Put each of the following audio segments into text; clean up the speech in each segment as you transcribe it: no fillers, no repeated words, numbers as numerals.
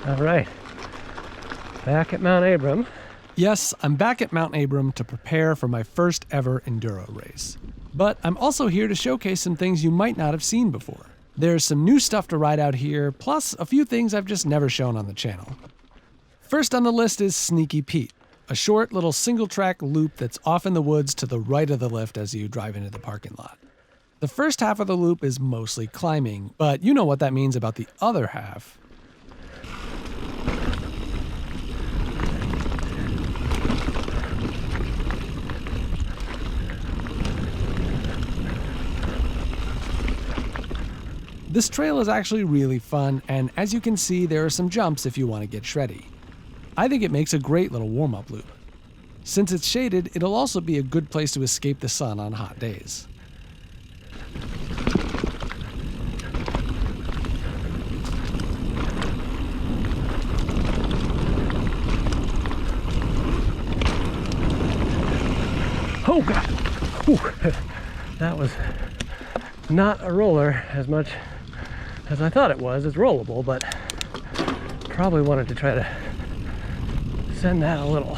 All right, back at Mount Abram. Yes, I'm back at Mount Abram to prepare for my first ever Enduro race. But I'm also here to showcase some things you might not have seen before. There's some new stuff to ride out here, plus a few things I've just never shown on the channel. First on the list is Sneaky Pete, a short little single-track loop that's off in the woods to the right of the lift as you drive into the parking lot. The first half of the loop is mostly climbing, but you know what that means about the other half. This trail is actually really fun, and as you can see, there are some jumps if you want to get shreddy. I think it makes a great little warm-up loop. Since it's shaded, it'll also be a good place to escape the sun on hot days. Oh God, whew. That was not a roller as much as I thought it was. It's rollable, but probably wanted to try to send that a little.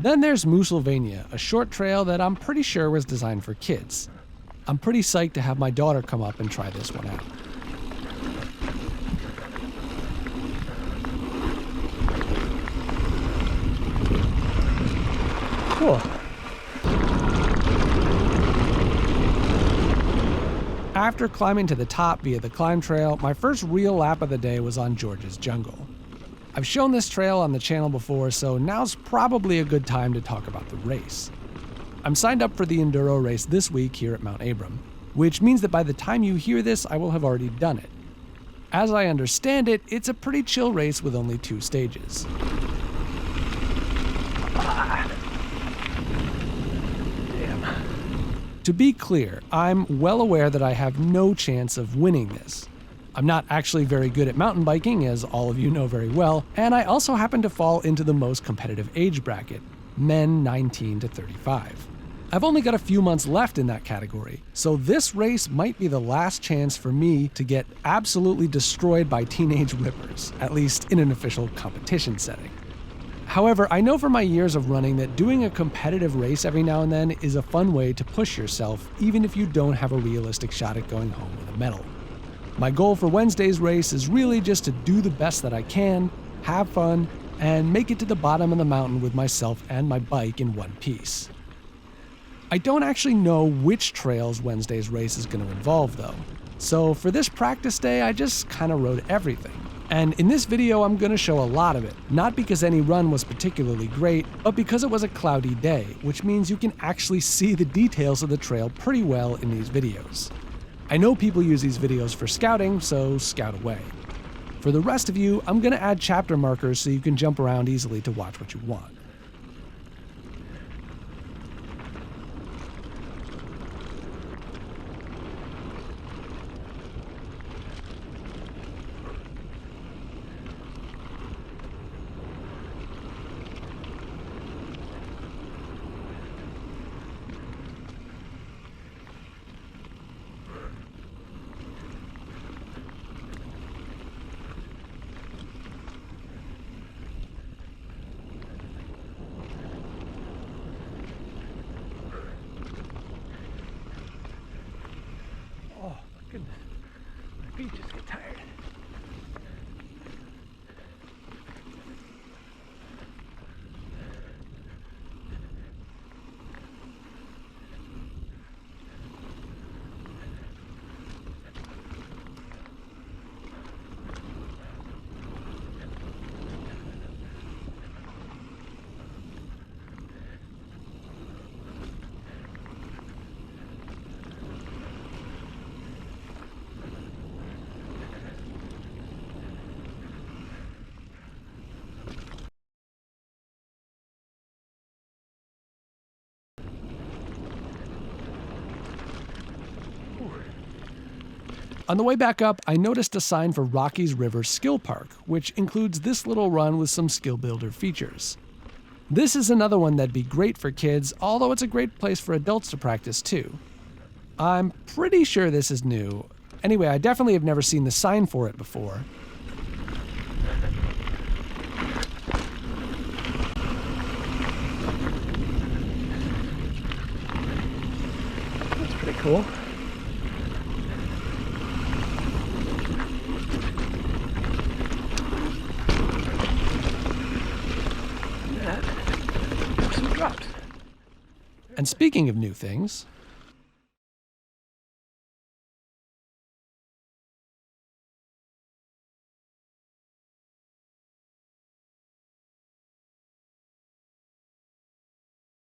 Then there's Moosylvania, a short trail that I'm pretty sure was designed for kids. I'm pretty psyched to have my daughter come up and try this one out. Cool. After climbing to the top via the climb trail, my first real lap of the day was on George's Jungle. I've shown this trail on the channel before, so now's probably a good time to talk about the race. I'm signed up for the Enduro race this week here at Mount Abram, which means that by the time you hear this, I will have already done it. As I understand it, it's a pretty chill race with only 2 stages. To be clear, I'm well aware that I have no chance of winning this. I'm not actually very good at mountain biking, as all of you know very well, and I also happen to fall into the most competitive age bracket, men 19 to 35. I've only got a few months left in that category, so this race might be the last chance for me to get absolutely destroyed by teenage whippers, at least in an official competition setting. However, I know from my years of running that doing a competitive race every now and then is a fun way to push yourself, even if you don't have a realistic shot at going home with a medal. My goal for Wednesday's race is really just to do the best that I can, have fun, and make it to the bottom of the mountain with myself and my bike in one piece. I don't actually know which trails Wednesday's race is going to involve though, so for this practice day I just kind of rode everything. And in this video, I'm going to show a lot of it, not because any run was particularly great, but because it was a cloudy day, which means you can actually see the details of the trail pretty well in these videos. I know people use these videos for scouting, so scout away. For the rest of you, I'm going to add chapter markers so you can jump around easily to watch what you want. Goodness, my feet just get tired. On the way back up, I noticed a sign for Rockies River Skill Park, which includes this little run with some skill builder features. This is another one that'd be great for kids, although it's a great place for adults to practice too. I'm pretty sure this is new, Anyway, I definitely have never seen the sign for it before. That's pretty cool. Some drops. And speaking of new things,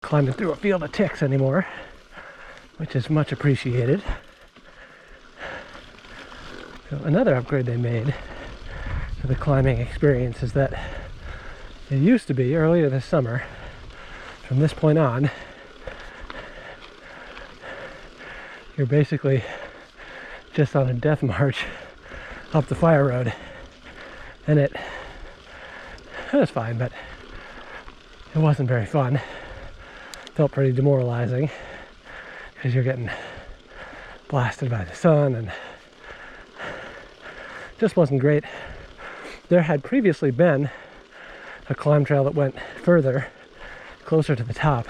climbing through a field of ticks anymore, which is much appreciated. So another upgrade they made to the climbing experience is that it used to be earlier this summer, from this point on, you're basically just on a death march up the fire road, and it was fine, but it wasn't very fun. Felt pretty demoralizing because you're getting blasted by the sun, and just wasn't great. There had previously been a climb trail that went further, closer to the top.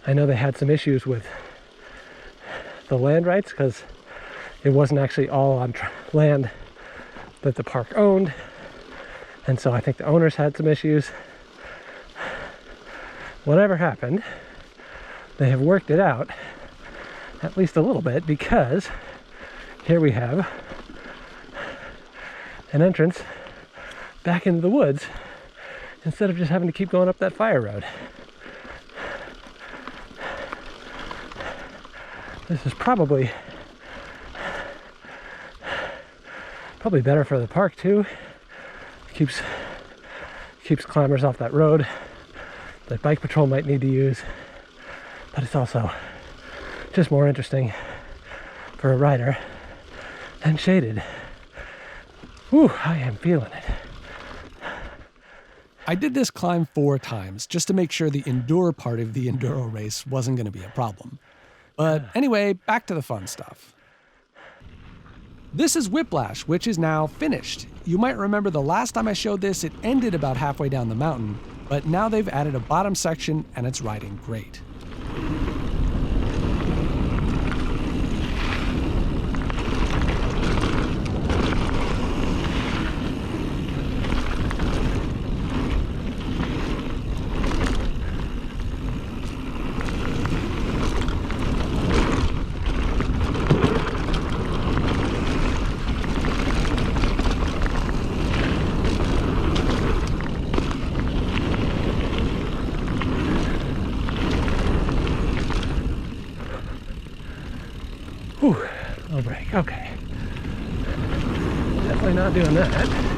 I know they had some issues with the land rights because it wasn't actually all on land that the park owned, and so I think the owners had some issues. Whatever happened, they have worked it out at least a little bit, because here we have an entrance back into the woods instead of just having to keep going up that fire road. This is probably better for the park too. Keeps climbers off that road that bike patrol might need to use, but it's also just more interesting for a rider than shaded. Whew, I am feeling it. I did this climb 4 times just to make sure the Enduro part of the Enduro race wasn't going to be a problem. But anyway, back to the fun stuff. This is Whiplash, which is now finished. You might remember the last time I showed this, it ended about halfway down the mountain, but now they've added a bottom section and it's riding great. Whew, low break, okay. Definitely not doing that.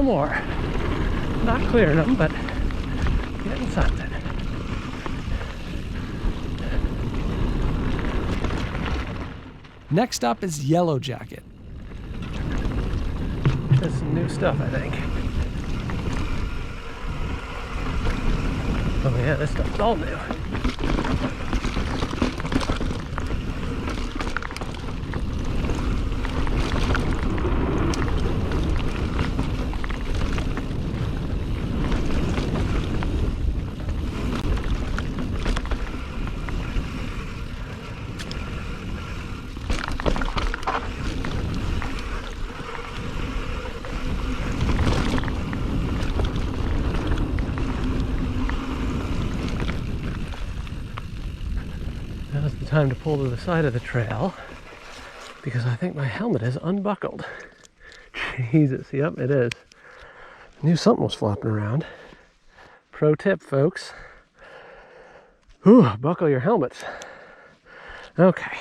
little more. Not clearing them, but getting something. Next up is Yellow Jacket. There's some new stuff, I think. Oh yeah, this stuff's all new. Now's the time to pull to the side of the trail because I think my helmet is unbuckled. Jesus, yep, it is. I knew something was flopping around. Pro tip, folks. Buckle your helmets. Okay.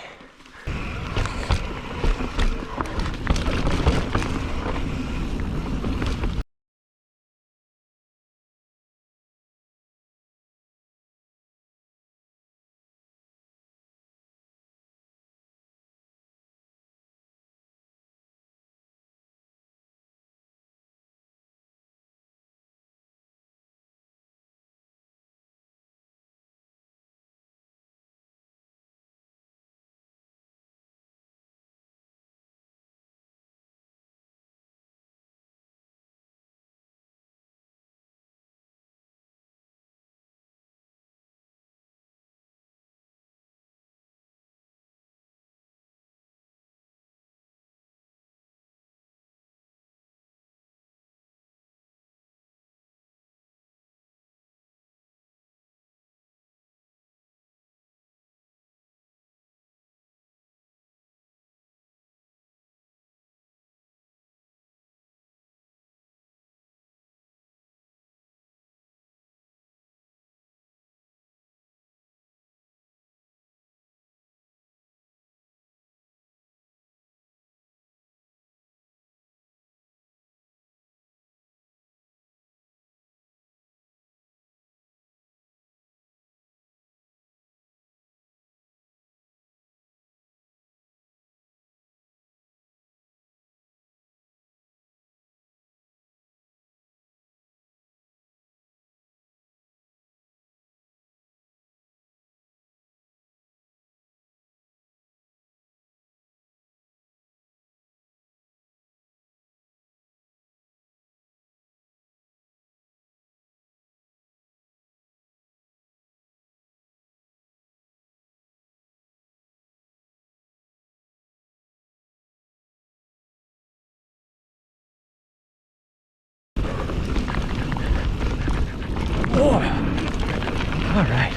Oh, all right.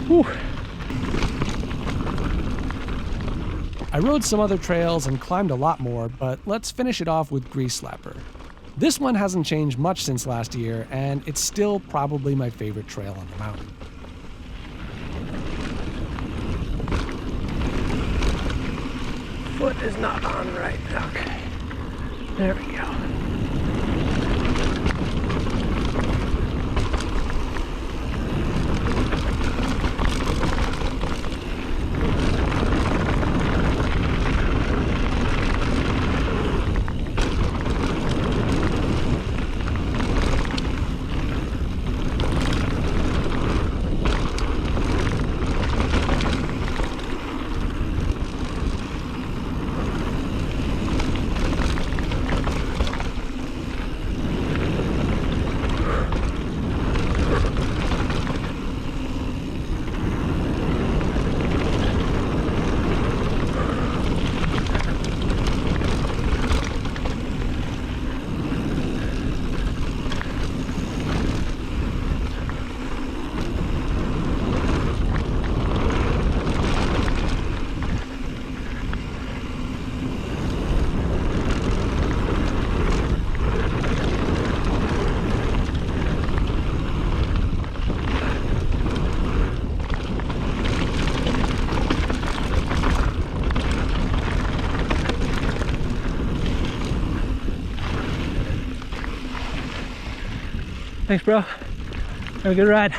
Whew. I rode some other trails and climbed a lot more, but let's finish it off with Grease Slapper. This one hasn't changed much since last year, and it's still probably my favorite trail on the mountain. Foot is not on right. Okay. There we go. Thanks, bro. Have a good ride.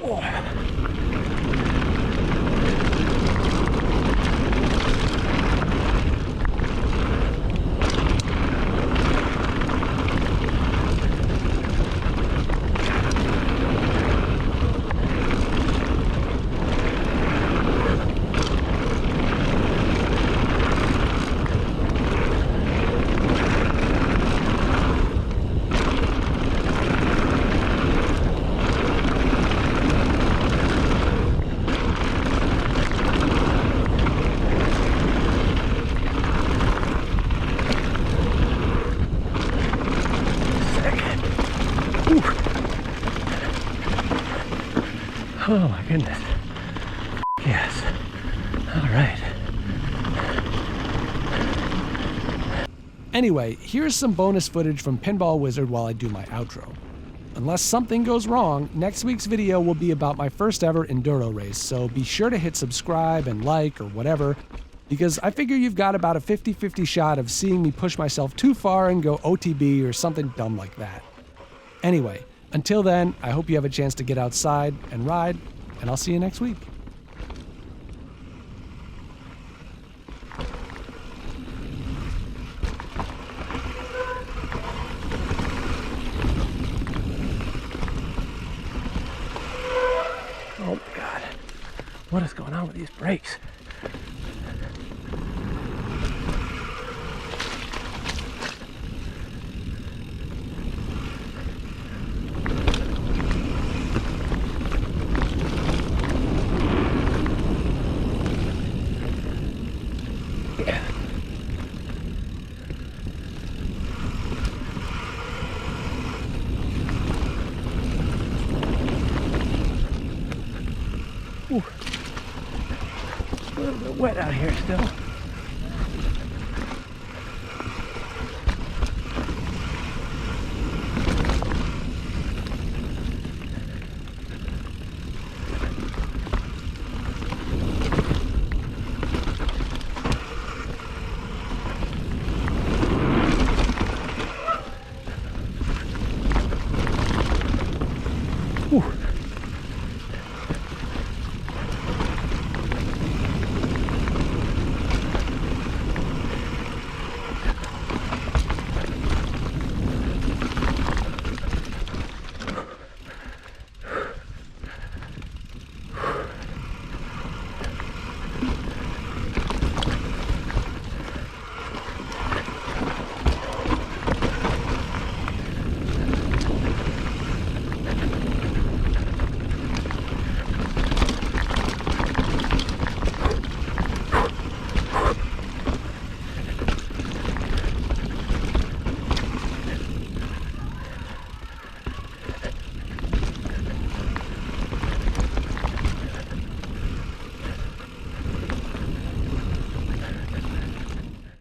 Oh. Oh my goodness. Yes. All right. Anyway, here's some bonus footage from Pinball Wizard while I do my outro. Unless something goes wrong, next week's video will be about my first ever Enduro race, so be sure to hit subscribe and like or whatever, because I figure you've got about a 50-50 shot of seeing me push myself too far and go OTB or something dumb like that. Anyway, until then, I hope you have a chance to get outside and ride, and I'll see you next week. Oh my God. What is going on with these brakes? Ooh. A little bit wet out here still. Ooh.